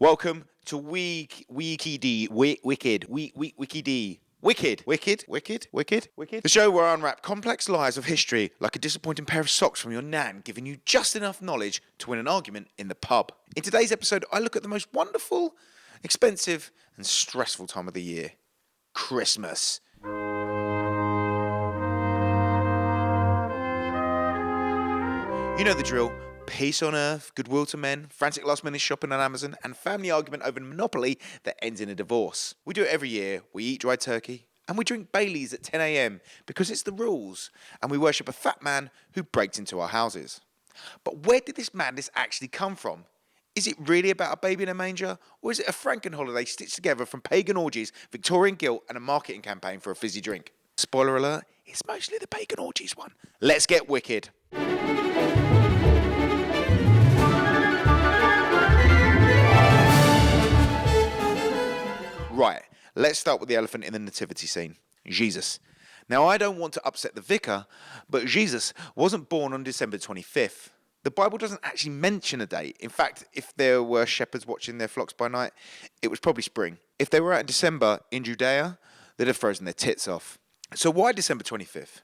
Welcome to Wiki-D, Wiki-D. Wicked. The show where I unwrap complex lies of history like a disappointing pair of socks from your nan, giving you just enough knowledge to win an argument in the pub. In today's episode, I look at the most wonderful, expensive, and stressful time of the year. Christmas. You know the drill. Peace on earth, goodwill to men, frantic last-minute shopping on Amazon, and family argument over Monopoly that ends in a divorce. We do it every year. We eat dry turkey, and we drink Baileys at 10 a.m. because it's the rules, and we worship a fat man who breaks into our houses. But where did this madness actually come from? Is it really about a baby in a manger, or is it a Franken-holiday stitched together from pagan orgies, Victorian guilt, and a marketing campaign for a fizzy drink? Spoiler alert, it's mostly the pagan orgies one. Let's get wicked. Right, let's start with the elephant in the nativity scene, Jesus. Now, I don't want to upset the vicar, but Jesus wasn't born on December 25th. The Bible doesn't actually mention a date. In fact, if there were shepherds watching their flocks by night, it was probably spring. If they were out in December in Judea, they'd have frozen their tits off. So why December 25th?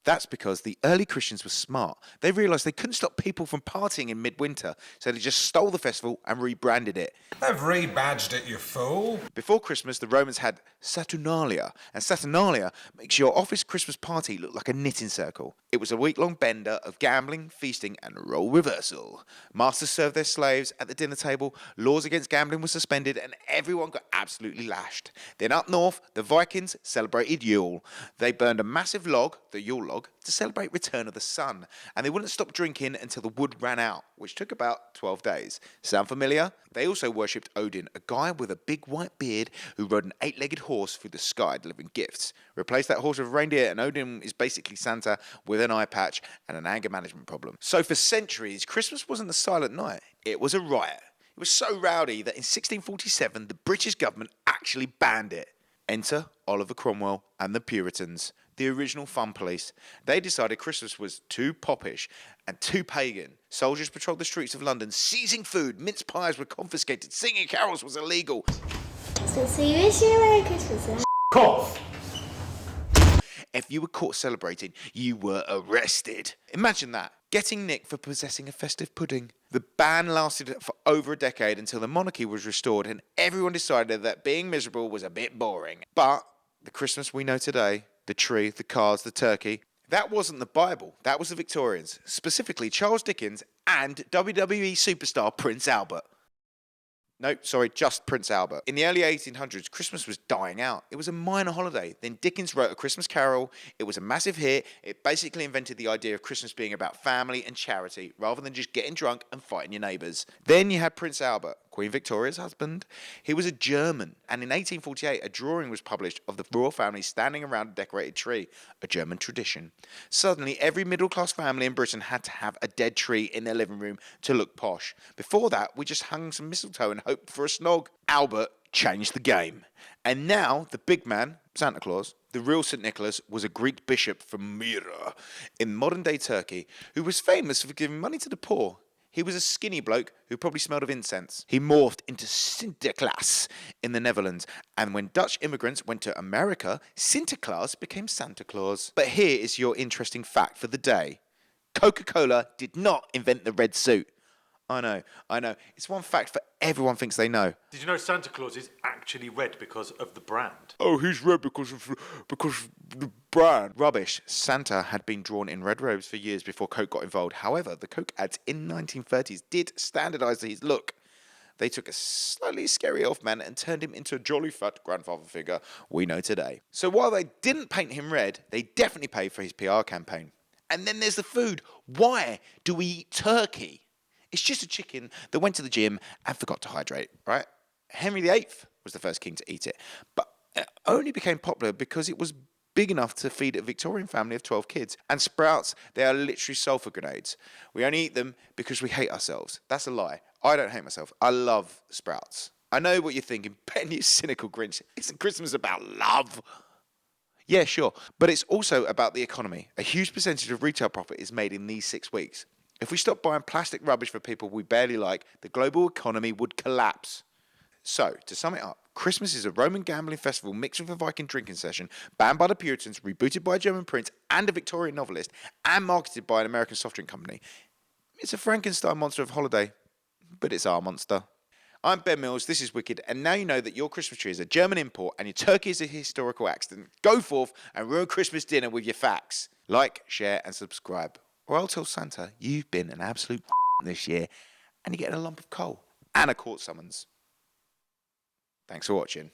That's because the early Christians were smart. They realised they couldn't stop people from partying in midwinter, so they just stole the festival and rebranded it. They've rebadged it, you fool. Before Christmas, the Romans had Saturnalia, and Saturnalia makes your office Christmas party look like a knitting circle. It was a week-long bender of gambling, feasting, and role reversal. Masters served their slaves at the dinner table, laws against gambling were suspended, and everyone got absolutely lashed. Then up north, the Vikings celebrated Yule. They burned a massive log, the Yule log, to celebrate return of the sun, and they wouldn't stop drinking until the wood ran out, which took about 12 days. Sound familiar? They also worshipped Odin, a guy with a big white beard who rode an 8-legged horse through the sky delivering gifts. Replace that horse with a reindeer and Odin is basically Santa with an eye patch and an anger management problem. So for centuries, Christmas wasn't a silent night, it was a riot. It was so rowdy that in 1647 the British government actually banned it. Enter Oliver Cromwell and the Puritans, the original fun police. They decided Christmas was too poppish and too pagan. Soldiers patrolled the streets of London, seizing food, mince pies were confiscated, singing carols was illegal. So see you this year, Merry Christmas. Cough. If you were caught celebrating, you were arrested. Imagine that. Getting nicked for possessing a festive pudding. The ban lasted for over a decade until the monarchy was restored and everyone decided that being miserable was a bit boring. But the Christmas we know today, the tree, the cards, the turkey, that wasn't the Bible. That was the Victorians, specifically Charles Dickens and WWE superstar Prince Albert. No, sorry, just Prince Albert. In the early 1800s, Christmas was dying out. It was a minor holiday. Then Dickens wrote A Christmas Carol. It was a massive hit. It basically invented the idea of Christmas being about family and charity, rather than just getting drunk and fighting your neighbours. Then you had Prince Albert, Queen Victoria's husband. He was a German, and in 1848, a drawing was published of the royal family standing around a decorated tree, a German tradition. Suddenly, every middle-class family in Britain had to have a dead tree in their living room to look posh. Before that, we just hung some mistletoe and hoped for a snog. Albert changed the game. And now, the big man, Santa Claus, the real St. Nicholas, was a Greek bishop from Myra in modern-day Turkey, who was famous for giving money to the poor. He was a skinny bloke who probably smelled of incense. He morphed into Sinterklaas in the Netherlands, and when Dutch immigrants went to America, Sinterklaas became Santa Claus. But here is your interesting fact for the day. Coca-Cola did not invent the red suit. I know. It's one fact for everyone thinks they know. Did you know Santa Claus is actually red because of the brand? Oh, he's red because of the brand. Rubbish. Santa had been drawn in red robes for years before Coke got involved. However, the Coke ads in the 1930s did standardise his look. They took a slightly scary elf man and turned him into a jolly fat grandfather figure we know today. So while they didn't paint him red, they definitely paid for his PR campaign. And then there's the food. Why do we eat turkey? It's just a chicken that went to the gym and forgot to hydrate, right? Henry VIII was the first king to eat it, but it only became popular because it was big enough to feed a Victorian family of 12 kids. And sprouts, they are literally sulfur grenades. We only eat them because we hate ourselves. That's a lie. I don't hate myself. I love sprouts. I know what you're thinking. Ben, you cynical Grinch. Isn't Christmas about love? Yeah, sure. But it's also about the economy. A huge percentage of retail profit is made in these 6 weeks. If we stopped buying plastic rubbish for people we barely like, the global economy would collapse. So, to sum it up, Christmas is a Roman gambling festival mixed with a Viking drinking session, banned by the Puritans, rebooted by a German prince and a Victorian novelist, and marketed by an American soft drink company. It's a Frankenstein monster of holiday, but it's our monster. I'm Ben Mills, this is Wicked, and now you know that your Christmas tree is a German import and your turkey is a historical accident. Go forth and ruin Christmas dinner with your facts. Like, share, and subscribe. Or I'll tell Santa you've been an absolute this year, and you're getting a lump of coal and a court summons. Thanks for watching.